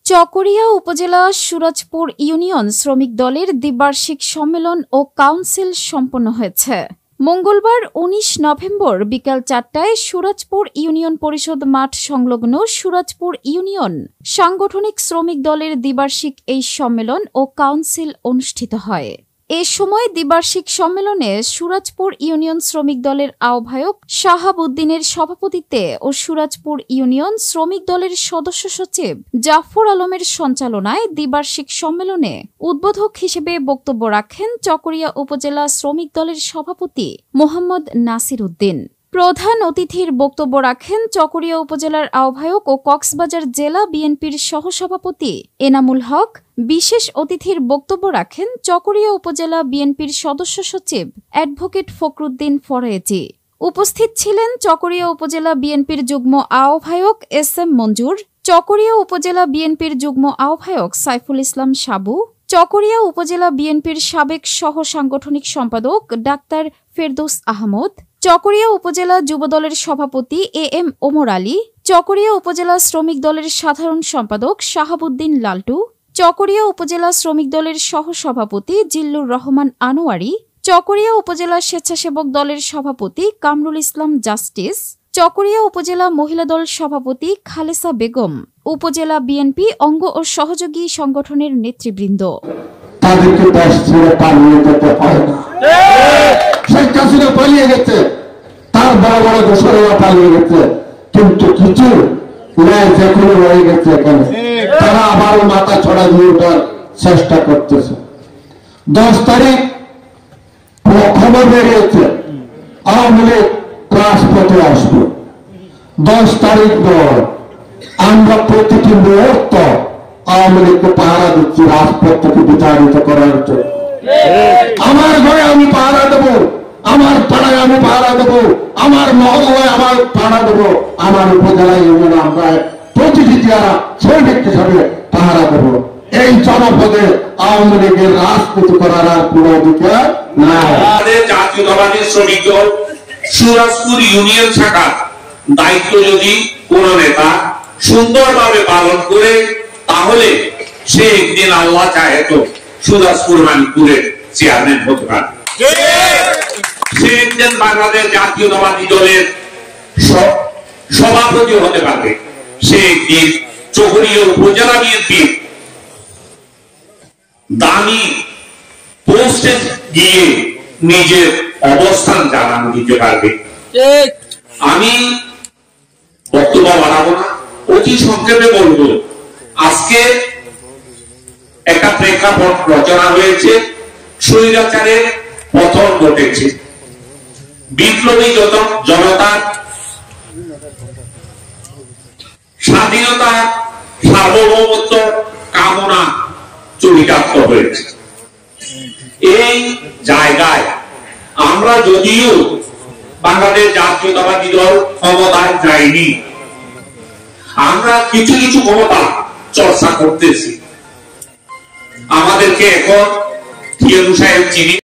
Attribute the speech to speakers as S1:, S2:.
S1: চকরিয়া উপজেলা সুরাজপুর ইউনিয়ন শ্রমিক দলের দ্বিবার্ষিক সম্মেলন ও কাউন্সিল সম্পন্ন হয়েছে। মঙ্গলবার ১৯ নভেম্বর বিকাল ৪টায় সুরাজপুর ইউনিয়ন পরিষদ মাঠ সংলগ্ন সুরাজপুর ইউনিয়ন সাংগঠনিক শ্রমিক দলের দ্বিবার্ষিক এই সম্মেলন ও কাউন্সিল অনুষ্ঠিত হয়। এ সময় দ্বিবার্ষিক সম্মেলনে সুরাজপুর ইউনিয়ন শ্রমিক দলের আহ্বায়ক শাহাব উদ্দিনের সভাপতিত্বে ও সুরাজপুর ইউনিয়ন শ্রমিক দলের সদস্য সচিব জাফর আলমের সঞ্চালনায় দ্বিবার্ষিক সম্মেলনে উদ্বোধক হিসেবে বক্তব্য রাখেন চকরিয়া উপজেলা শ্রমিক দলের সভাপতি মোহাম্মদ নাসির উদ্দিন। প্রধান অতিথির বক্তব্য রাখেন চকরিয়া উপজেলার আহ্বায়ক ও কক্সবাজার জেলা বিএনপির সহসভাপতি এনামুল হক। বিশেষ অতিথির বক্তব্য রাখেন চকরিয়া উপজেলা বিএনপির সদস্য সচিব অ্যাডভোকেট ফখরুদ্দিন ফরায়েজি। উপস্থিত ছিলেন চকরিয়া উপজেলা বিএনপির যুগ্ম আহ্বায়ক এস.এম. মঞ্জুর, চকরিয়া উপজেলা বিএনপির যুগ্ম আহ্বায়ক সাইফুল ইসলাম সাবু, চকরিয়া উপজেলা বিএনপির সাবেক সহ সাংগঠনিক সম্পাদক ডাক্তার ফেরদৌস আহমদ, চকরিয়া উপজেলা যুবদলের সভাপতি এ.এম. ওমর আলী, চকরিয়া উপজেলা শ্রমিক দলের সাধারণ সম্পাদক শাহাবুদ্দিন লালটু, চকরিয়া উপজেলা শ্রমিক দলের সহসভাপতি জিল্লুর রহমান আনোয়ারি, চকরিয়া উপজেলা স্বেচ্ছাসেবক দলের সভাপতি কামরুল ইসলাম জাস্টিস, চকরিয়া উপজেলা মহিলা দল সভাপতি খালেসা বেগম, উপজেলা বিএনপি অঙ্গ ও সহযোগী সংগঠনের নেতৃবৃন্দ।
S2: তাদেরকে দেশ ছেড়ে পালিয়ে যেতে হয় না। শেখ হাসিনা পালিয়ে গেছে, তার বড় বড় দোসরেরা পালিয়ে গেছে, কিন্তু কিছু ন্যায় যেখানে রয়ে গেছে এখানে তারা আবারও মাথা ছড়া দিয়ে ওঠার চেষ্টা করতেছে। 10 তারিখ খবর বেরিয়েছে আওয়ামী লীগ রাজপথে আসবে। 10 তারিখ পর আমরা প্রতিটি মুহূর্ত আওয়ামী লীগকে পাহারা দিচ্ছি রাজপথ থেকে বিতাড়িত করার জন্য। আমার ঘরে আমি পাহারা দেবো, আমার পাড়ায় আমি পাহারা দেবো, আমার মহল্লায় আমার পাহারা দেবো, আমার উপজেলায় ইউনিয়নে আমরা প্রতিটি যারা সৈনিক হিসাবে পাহারা দেবো। এই জনপদে আওয়ামী লীগের রাজনীতি করার আর কোনো অধিকার নাই।
S3: জাতীয়তাবাদী শ্রমিক দল সুরাজপুর ইউনিয়ন শাখার দায়িত্ব যদি কোন নেতা সুন্দরভাবে পালন করে তাহলে সে একদিন আল্লাহ চাহে তো সুরাজপুর মানিকপুরের চেয়ারম্যান হতে পারে। সে একদিন বাংলাদেশ জাতীয়তাবাদী দলের সভাপতি হতে পারবে। সে একদিন চকরিয়া উপজেলা বিএনপির দামি পোস্টে গিয়ে নিজের অবস্থান জানান দিতে পারবে। আমি বক্তব্য বাড়াবো না, অতি সংক্ষেপে বলবো। আজকে একটা প্রেক্ষাপট রচনা হয়েছে, স্বৈরাচারের পতন ঘটেছে, বিপ্লবী জনতা স্বাধীনতা সার্বভৌমত্ব কামনা চরিতার্থ হয়েছে। এই জায়গায় আমরা যদিও বাংলাদেশ জাতীয়তাবাদী দল ক্ষমতায় যায়নি, আমরা কিছু কিছু ক্ষমতা চর্চা করতেছি। আমাদেরকে এখন থিয়েরু সাহেব চিনি।